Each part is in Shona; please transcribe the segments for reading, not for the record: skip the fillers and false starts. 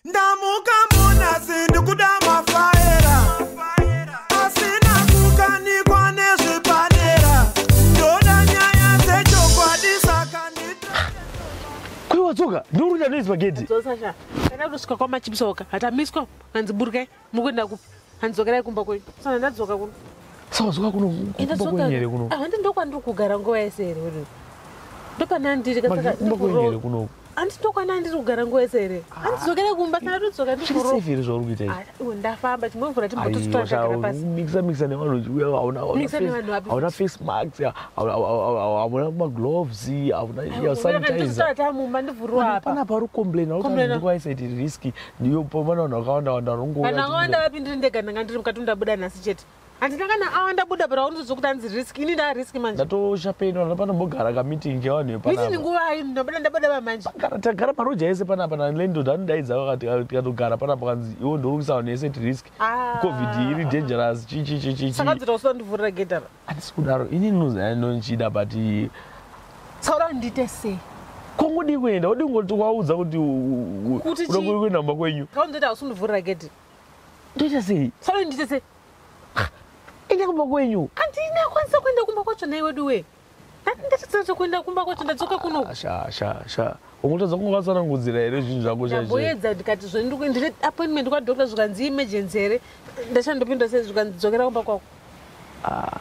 Ndamuka mona sindukudama faera. Asina kukanikwa nezvipanera. Ndoda nyaya dzechokwadisa kanita. Kuri watsoka, ndikuita nezvipageti. Dzosasha. Kana kusvika kwamachipisoka, hatamiswa, hanziburkai, mukuenda kupi. Hanzokerai kumba kwenyu. Sana ndadzoka kuno. Sawazoka kuno kumba kwenyere kuno. Handi ndokwandiri kugara nguva yese here wewe. Ndopana ndiri kasaka kumba kwenyere kuno. Handi ndokwana ndiri kugara nguva yese here. Handzokera kumba sana ndodzoka ndikuro. Sefiri zvauri kuita izvi. Iwe ndafamba chimwe mvura timbotositwakagara pasi. Mixa nevanhu uchiuya hauna face masks, hauna magloves, hauna sanitizer. Tamumba ndivhurwa apa. Pana pari complain kuti ndikuwa isaiti risk ndiyo pomana vanhu vakawanda wanda rongo. Vanhu vakawanda vapindire ndega ndanga ndiri mukati ndabuda nhasi chete. Handikangana awanda buda bara unozodzokuti hanzi risk ini nda risk manje. Ndatoshapena napana mbogara ka meeting yevanhu pana. Meeting nguva ino ndabuda vamanje. Tagara paroja yese pana landlord anodaidza vakati tikatogara pana pakanzi iwo ndorukisa vanhu yese risk. Covid iri dangerous chichi. Saka dzira usandivhurira gate apa. Handisi kudaro ini ndinozvanonchida but saura ndite sei. Kongodi kuenda udi ngoti kwaudza kuti unokuenda kumba kwenyu. Kaunzeta usandivhurira gate. Ndoita sei? Saura ndite sei. Enda kumba kwenyu. Andina kwanza kwenda kumba kwacho naye wedu we. Ndatitsa kwenda kumba kwacho ndadzoka kuno. Sha. Ungotadza kungatsanangudzira here zvinhu zvako chaizvo. Ndaboyedza ndikati ndine appointment kwadokta zvikanzi emergency here. Ndachandopinda sei zvikanzokera kumba kwako.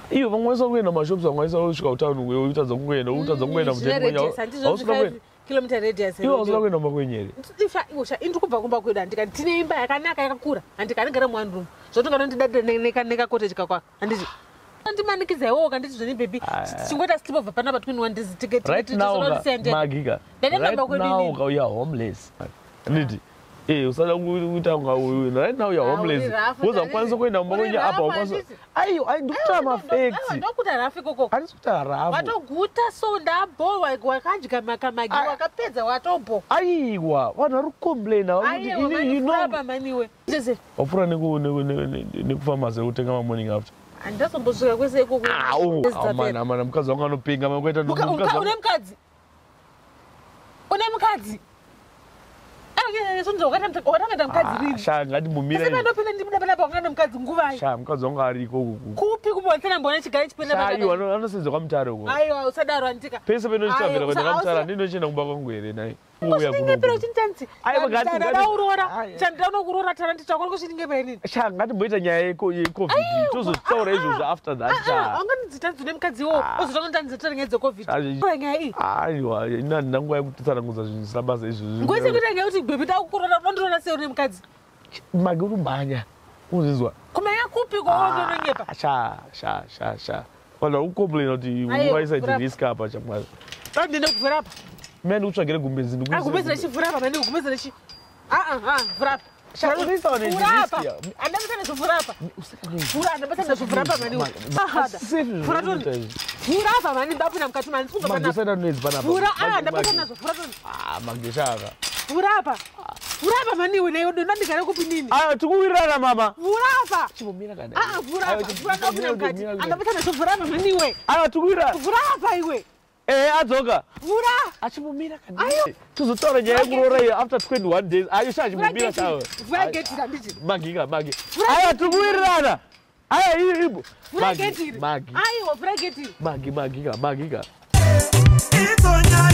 Iyo vamwe vaisa kuenda mashops vamwe vaisa kusvika kutauni uye utadza kungoenda mutengo kilometer radius. Iwo hausina kuenda kumba kwenyu here. Ndiri kubva kumba kwedu handikati tine imba yakanaka yakakura handikanigara mu1 room zvotongana ndidadira nekakoteji kakwa handiti ndimanikidza iwowo kanditi zvoni baby tingoita slip over panapa between one days ticket right now magika ukauya homeless handiti usada kuita right now you're homeless uzakwanisa kuenda kumba kwenyu apa ukwanisa ndikuta mafacts ndokuti harafi koko handisi kuti harafu watoguta so ndabho wakadya makamagi wakapedza watobo aiwa vanhu vari kucomplaina maniwe wapfuura nekufamasi ekutenga mamorning after handasombosvika kwese ikoko mana mukadzi wangu anopenga makuita une mukadzi mukadzi wangu ariko anosenza kwamutare pese penochitabvira kuenda kwamutare ndinochienda kumba kwangu here nai ngatimboita nyaya yecovid tozotaura izvozvo after thataiwa ina handina nguva yekutotsanangudza zvinhu zvisina basa izvozvi mage urumbanya uzvizwa sha vanhu vari kucomplaina kuti nguva risk apa chamwari mene utsvagire gumbezi Vurapa maniwe nayo ndandikare kupi nini? Tikuwirirana mama. Vurapa. Chimomira kana. Vurapa maniwe. Tikuwirira. Vurapa iwe. Adzoka. Vura. Achimomira kana. Tuzotaura nyaya yekurora iyo after 21 days. Chimomira chawe. Vura gate ndanditi. Magika. Tikuwirirana. Ibo. Vura gate. Aiwa vura gate. Magika. It's on your